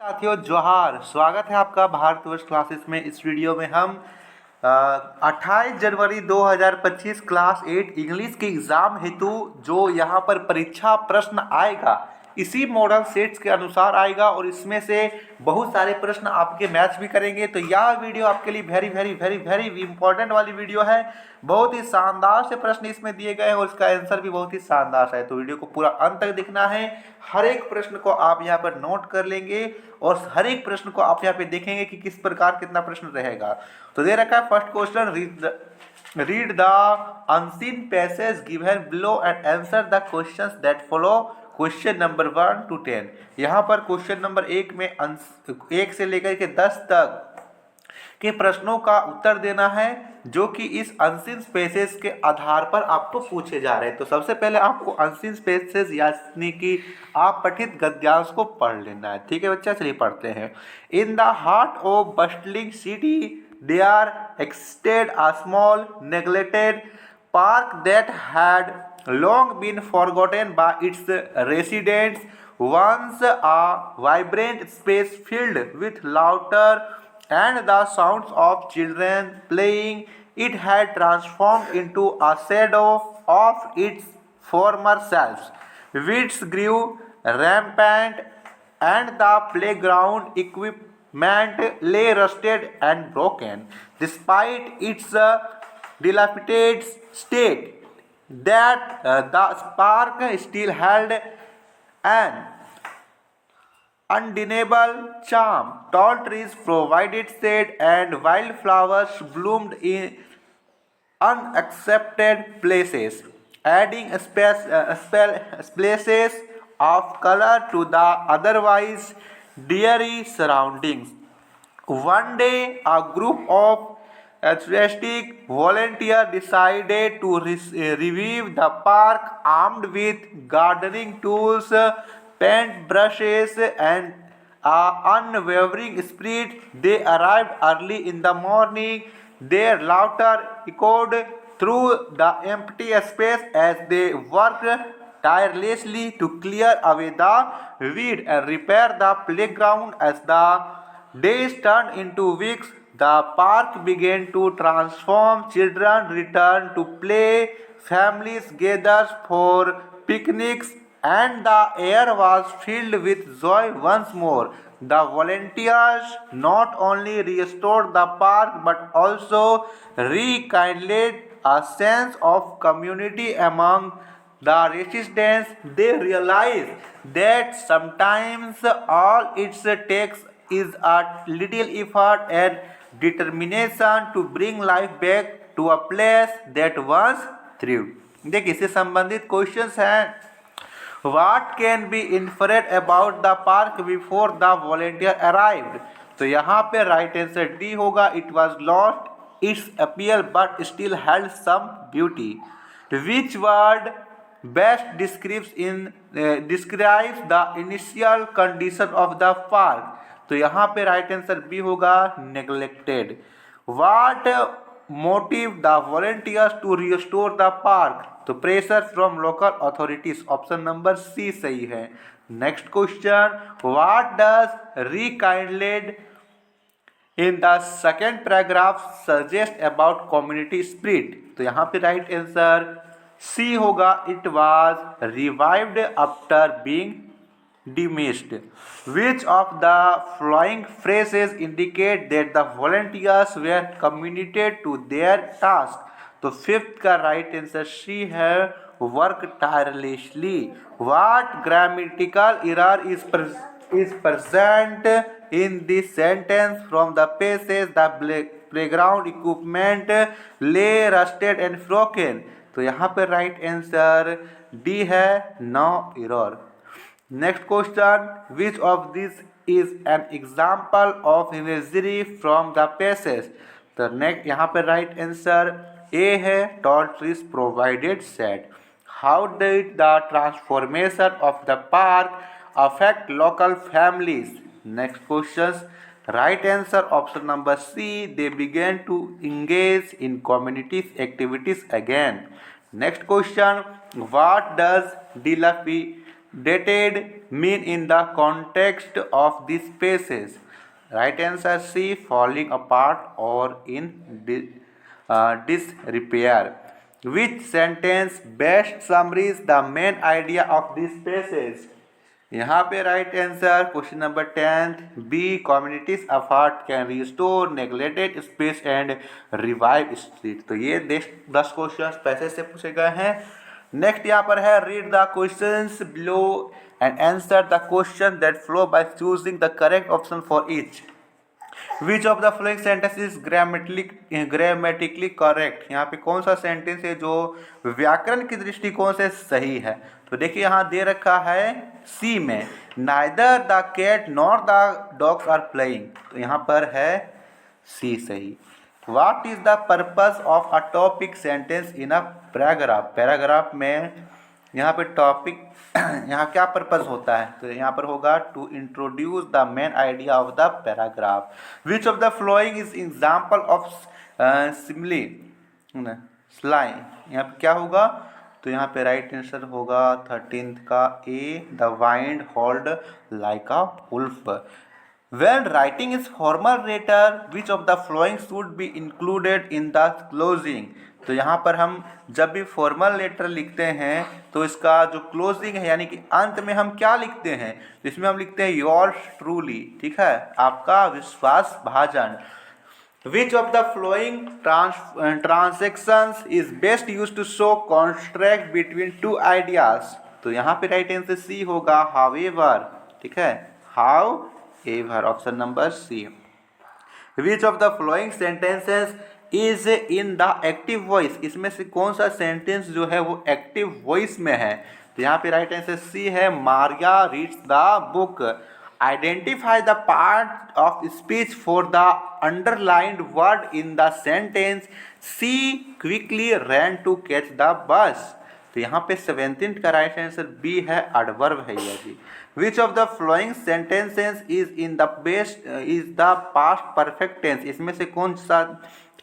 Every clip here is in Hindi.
साथियों जोहार, स्वागत है आपका भारतवर्ष क्लासेस में। इस वीडियो में हम 28 जनवरी 2025 क्लास 8 इंग्लिश के एग्जाम हेतु जो यहाँ पर परीक्षा प्रश्न आएगा इसी मॉडल सेट्स के अनुसार आएगा और इसमें से बहुत सारे प्रश्न आपके मैच भी करेंगे। तो यह वीडियो आपके लिए very very very very important वाली वीडियो है। बहुत ही शानदार से प्रश्न इसमें दिए गए हैं और इसका आंसर भी बहुत ही शानदार है। तो वीडियो को पूरा अंत तक देखना है। हर एक प्रश्न को आप यहाँ पर नोट कर लेंगे और हर एक प्रश्न को आप यहाँ पे देखेंगे कि किस प्रकार कितना प्रश्न रहेगा। तो दे रखा है first question, read the unseen passage given below and answer the questions that follow. Question number 1 to 10। यहाँ पर क्वेश्चन नंबर 1 में 1 से लेकर के 10 तक के प्रश्नों का उत्तर देना है जो कि इस अनसीन स्पेसेस के आधार पर आपको पूछे जा रहे हैं। तो सबसे पहले आपको अनसीन स्पेसेस यानी कि आप पठित गद्यांश को पढ़ लेना है। ठीक है बच्चा, चलिए पढ़ते हैं। In the heart of bustling city there existed a small neglected park that had long been forgotten by its residents. Once a vibrant space filled with laughter and the sounds of children playing, it had transformed into a shadow of its former self. Weeds grew rampant and the playground equipment lay rusted and broken. Despite its dilapidated state, the spark still held an undeniable charm. Tall trees provided shade and wildflowers bloomed in unaccepted places, adding places of color to the otherwise dreary surroundings. One day, a group of enthusiastic volunteers decided to revive the park armed with gardening tools, paint brushes, and unwavering spirit. They arrived early in the morning. Their laughter echoed through the empty space as they worked tirelessly to clear away the weed and repair the playground. As the days turned into weeks, the park began to transform. Children returned to play, families gathered for picnics, and the air was filled with joy once more. The volunteers not only restored the park but also rekindled a sense of community among the residents. They realized that sometimes all it takes is a little effort and determination to bring life back to a place that once thrived. देखिए इससे संबंधित क्वेश्चंस हैं। What can be inferred about the park before the volunteer arrived? तो यहाँ पे राइट आंसर डी होगा। It was lost its appeal but still held some beauty. Which word best describes the initial condition of the park? तो यहाँ पे राइट आंसर बी होगा, neglected. What motive the volunteers to restore the park? तो pressure from local authorities, option number C सही है। Next question, what does rekindled in the second paragraph suggest about community spirit? तो यहाँ पे राइट आंसर सी होगा, it was revived after being dismissed. Which of the following phrases indicate that the volunteers were committed to their task? तो फिफ्थ का राइट आंसर सी है, work tirelessly. What grammatical error is present in this sentence? From the passage the playground equipment lay rusted and broken. तो यहाँ पे राइट आंसर डी है, no error. Next question, which of these is an example of imagery from the passage? तो नेक्स्ट यहाँ पे राइट आंसर ए है, tall trees provided shade. How did the transformation of the park affect local families? Next questions, right answer option number C, they began to engage in community activities again. Next question, what does dated mean in the context of these spaces? Right answer C, falling apart or in disrepair. Which sentence best summarizes the main idea of these spaces? यहाँ पे right answer question number 10 B, communities effort can restore neglected space and revive street. तो ये 10 क्वेश्चन पैसे से पूछे गए हैं। नेक्स्ट यहाँ पर है read the questions below and answer the question that flow by choosing the correct option for each. Which of the following sentence is grammatically correct. यहाँ पे कौन सा सेंटेंस है जो व्याकरण की दृष्टिकोण से सही है? तो देखिए यहाँ दे रखा है सी में, neither the cat nor the dogs are playing. तो यहाँ पर है सी सही। What is the purpose of a topic sentence in a paragraph. Paragraph में यहाँ पे टॉपिक यहाँ क्या पर्पस होता है? तो यहाँ पर होगा to introduce the main idea of the paragraph. Which of the following is example of simile sly. यहाँ पे क्या होगा? तो यहाँ पे राइट आंसर होगा 13th का A, the wind howled like a wolf. When writing is formal letter, which of the following should be included in the closing? तो यहाँ पर हम जब भी फॉर्मल लेटर लिखते हैं तो इसका जो क्लोजिंग है यानी कि अंत में हम क्या लिखते हैं? तो इसमें हम लिखते हैं योर्स ट्रूली, ठीक है, आपका विश्वास भाजन। Which of the following transactions is best used to show contrast between two ideas? तो यहाँ पे राइट आंसर सी होगा, however, ठीक है, however, option number C. Which of the following sentences is in the active voice? इसमें से कौन सा सेंटेंस जो है वो एक्टिव वॉइस में है? तो यहाँ पे राइट आंसर सी है, Maria reads the book. Identify the part of speech for the underlined word in the sentence. She quickly ran to catch the bus. तो यहाँ पे 17th का राइट आंसर बी है, एडवर्ब है ये भी। Which of the following sentences is the past perfect tense? इसमें से कौन सा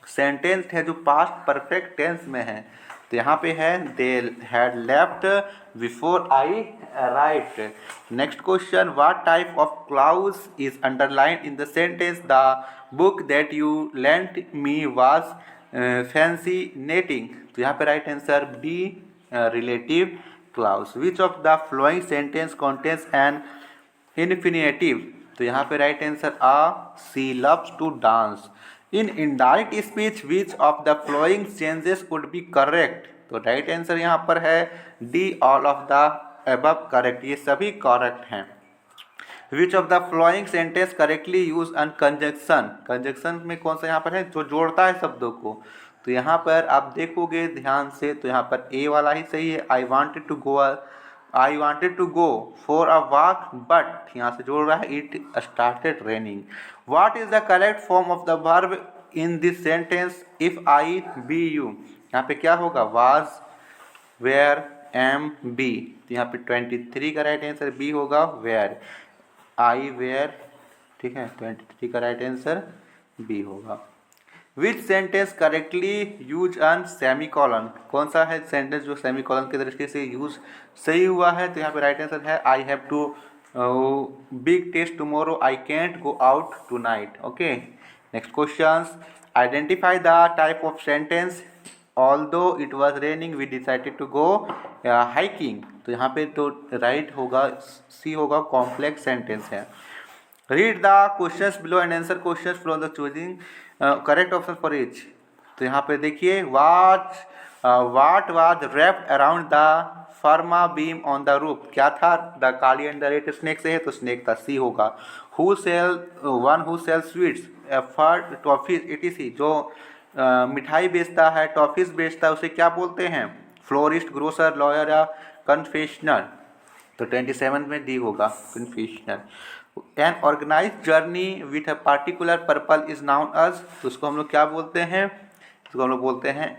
सेंटेंस है जो पास्ट परफेक्ट टेंस में है? तो यहाँ पे है they had left before I write. Next question, what type of clause is underline in the sentence the book that you lent me was fascinating. तो यहाँ पे right answer B, relative clause. Which of the following sentence contains an infinitive. तो यहाँ पे right answer ah, she loves to dance. In indirect speech which of the following changes would be correct. तो राइट आंसर यहाँ पर है D, all of the above correct, ये सभी करेक्ट हैं। विच of the following sentence correctly use N conjunction. Conjunction में कौन सा यहाँ पर है जो जोड़ता है शब्दों को? तो यहाँ पर आप देखोगे ध्यान से तो यहाँ पर ए वाला ही सही है, I wanted to go for a walk but यहाँ से जोड़ रहा है it started raining. What is the correct form of the verb in this sentence if I be you. यहाँ पे क्या होगा? Was, were, am, be. तो यहाँ पे 23 का राइट आंसर बी होगा, वेयर, आई वेयर, ठीक है, 23 का राइट आंसर बी होगा। Which sentence correctly use an semicolon. कौन सा है सेंटेंस जो सेमीकोलन की दृष्टि से यूज सही हुआ है? तो यहाँ पे राइट आंसर है I have to big test tomorrow, I can't go out tonight. Okay, next question, identify the type of sentence although it was raining we decided to go hiking. तो यहाँ पे तो राइट होगा, सी होगा, कॉम्प्लेक्स सेंटेंस है। Read the questions below and answer questions from the choosing correct option for each. तो यहाँ पे देखिए what was wrapped around the फर्मा बीम ऑन द रूफ। क्या था? द काली एंड द रेड स्नेक से है तो स्नेक था, सी होगा। Who sell sweets for toffee etc, जो मिठाई बेचता है, टॉफीज बेचता है, उसे क्या बोलते हैं? फ्लोरिस्ट, ग्रोसर, लॉयर या कन्फेशनर। तो 27 में डी होगा, confectioner. An organize journey with a particular purpose is known as. तो उसको हम लोग क्या बोलते हैं? इसको हम लोग बोलते हैं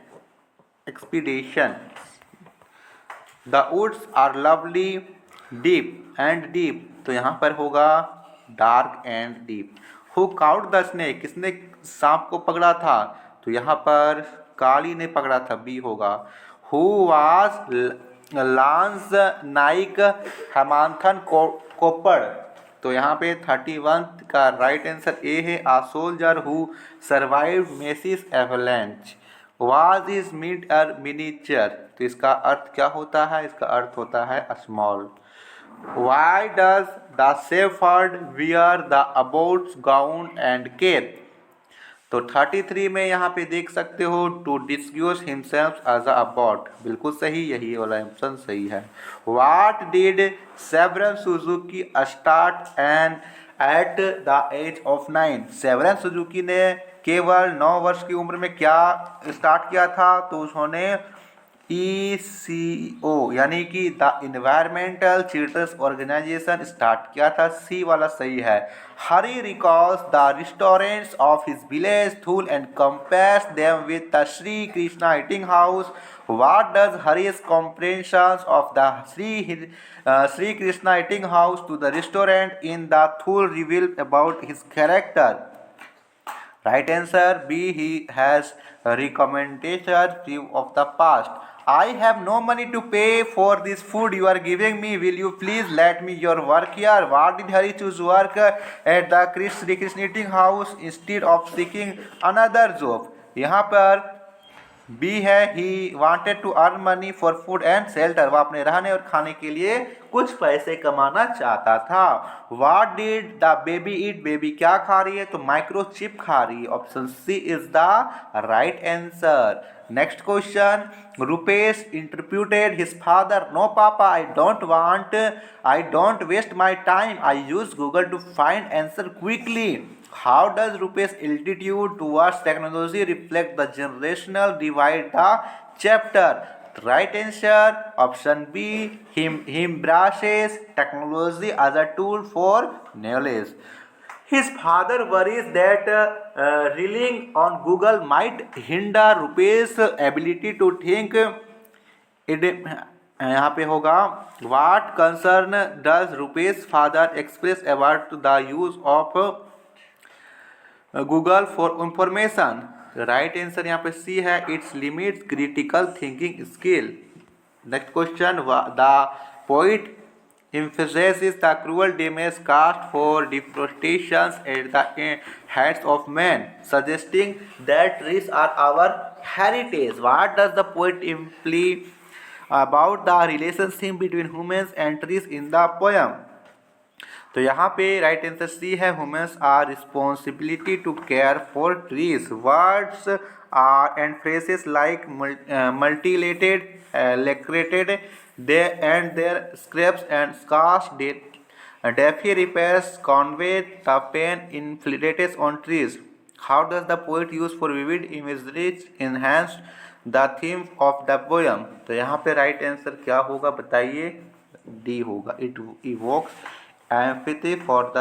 expedition. The woods are lovely deep and deep. तो यहाँ पर होगा dark and deep. Who cowed the snake, किसने सांप को पकड़ा था? तो यहाँ पर काली ने पकड़ा था, बी होगा। Who was lance naik Hemanthan Koppad. तो यहाँ पे 31 का राइट आंसर ए है। A soldier who survived massive avalanche was is meet her miniature. तो इसका अर्थ क्या होता है? इसका अर्थ होता है small. Why does the shepherd wear the abbot's gown and cape? तो 33 में यहाँ पे देख सकते हो to disguise himself as a abbot. बिल्कुल सही, यही वाला ऑप्शन सही है। What did Severn Suzuki start and at the age of 9? Severn Suzuki ने केवल 9 वर्ष की उम्र में क्या स्टार्ट किया था? तो उन्होंने ECO यानी कि the environmental children's organization start किया था। सी वाला सही है। Hari recalls the restaurants of his village थूल and compares them with the Shri Krishna eating house. What does Hari's comparisons of the Shri Krishna eating house to the restaurant in the थूल reveal about his character? Right answer B. He has recommendation view of the past. I have no money to pay for this food you are giving me. Will you please let me your work here? Why did Hari choose work at the Sri Krishna eating house instead of seeking another job? यहाँ पर बी है। He wanted to earn money for food and shelter. वह अपने रहने और खाने के लिए कुछ पैसे कमाना चाहता था। What did the baby eat? Baby क्या खा रही है? तो माइक्रोचिप खा रही है। Option C is the right answer. Next question, Rupesh interrupted his father, no पापा I don't waste my time, I use Google to find answer quickly. How does Rupesh attitude towards technology reflect the generational divide? The chapter. Right answer option B. Him embraces technology as a tool for knowledge. His father worries that relying on Google might hinder Rupesh's ability to think. यहाँ पे होगा what concern does Rupesh's father express about the use of Google for information? Right answer यहाँ पे सी है। It's limits critical thinking skill. Next question, the poet emphasizes the cruel damage caused for deforestation at the hands of men, suggesting that trees are our heritage. What does the poet imply about the relationship between humans and trees in the poem? तो यहाँ पे राइट आंसर सी है। Humans are responsibility to care for trees. Words are and phrases like mutilated lacerated they and their scraps and scars defy repairs convey the pain inflicted on trees. How does the poet use for vivid imageries enhance the theme of the poem? तो यहाँ पे राइट आंसर क्या होगा बताइए? डी होगा। It evokes empathy for the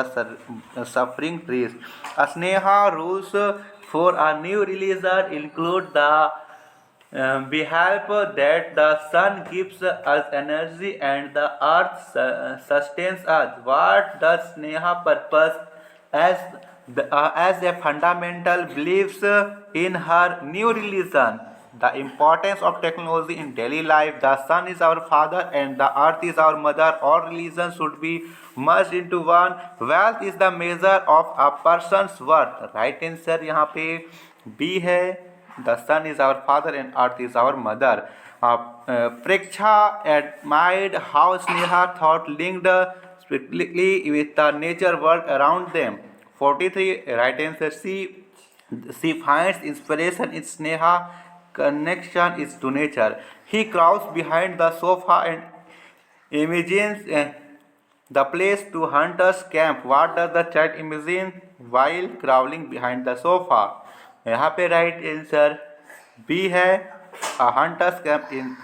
suffering trees. Sneha rules for a new religion include the belief that the sun gives us energy and the earth sustains us. What does Sneha purpose as a fundamental beliefs in her new religion? The importance of technology in daily life. The sun is our father and the earth is our mother. All religions should be merged into one. Wealth is the measure of a person's worth. Right answer यहाँ पे B है। The sun is our father and earth is our mother. Preksha admired how Sneha thought linked strictly with the nature world around them. 43 right answer C. She finds inspiration in Sneha connection is to nature. He crouches behind the sofa and imagines the place to hunter's camp. What does the child imagine while crawling behind the sofa? यहाँ पे राइट आंसर बी है। a hunter's camp in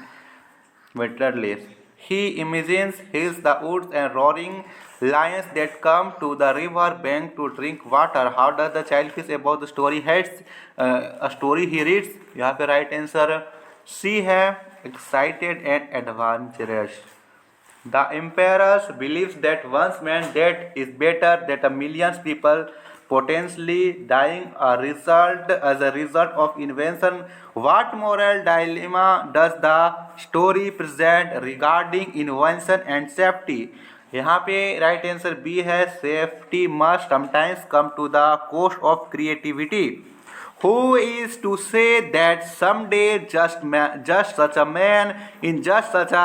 wilderness. He imagines hills, the woods and roaring lions that come to the river bank to drink water. How does the child feel about the story a story he reads? यहाँ पे राइट आंसर सी है। Excited and adventurous. The emperor believes that one's man's death is better than a million people potentially dying as a result of invention. What moral dilemma does the story present regarding invention and safety? यहाँ पे राइट आंसर बी है, safety must sometimes come to the cost of creativity. Who is to say that someday just such a man in just such a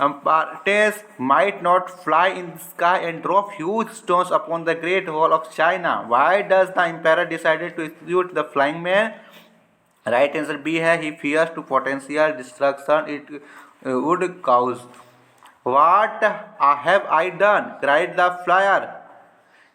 apparatus might not fly in the sky and drop huge stones upon the Great Wall of China? Why does the emperor decided to execute the flying man? Right answer B है, he fears to potential destruction it would cause. What have I done? Cried the flyer.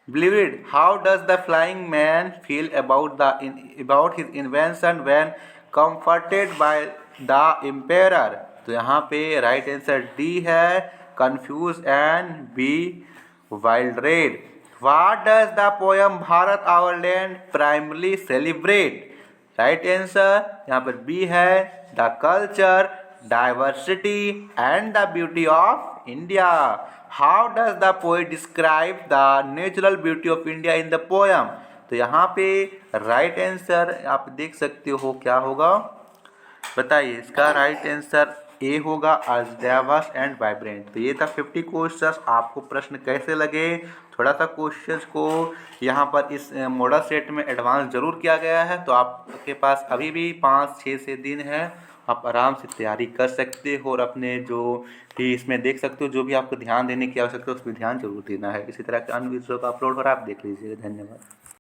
Believe it. How does the flying man feel about his invention when comforted by the emperor? तो यहाँ पे राइट आंसर डी है, confused and bewildered. What does the poem Bharat our land primarily celebrate? Right answer यहाँ पर बी है, the culture, diversity and the beauty of India. How does the poet describe the natural beauty of India in the poem? तो यहाँ पे राइट आंसर आप देख सकते हो क्या होगा, बताइए. इसका राइट आंसर ए होगा, as diverse and vibrant. तो ये था 50 क्वेश्चंस. आपको प्रश्न कैसे लगे? थोड़ा सा क्वेश्चंस को यहाँ पर इस मॉडल सेट में एडवांस जरूर किया गया है, तो आपके पास अभी भी 5-6 से दिन है, आप आराम से तैयारी कर सकते हो और अपने जो भी इसमें देख सकते हो, जो भी आपको ध्यान देने की आवश्यकता है उस पर ध्यान जरूर देना है. इसी तरह के अन्य वीडियो का अपलोड हो रहा है, आप देख लीजिए. धन्यवाद.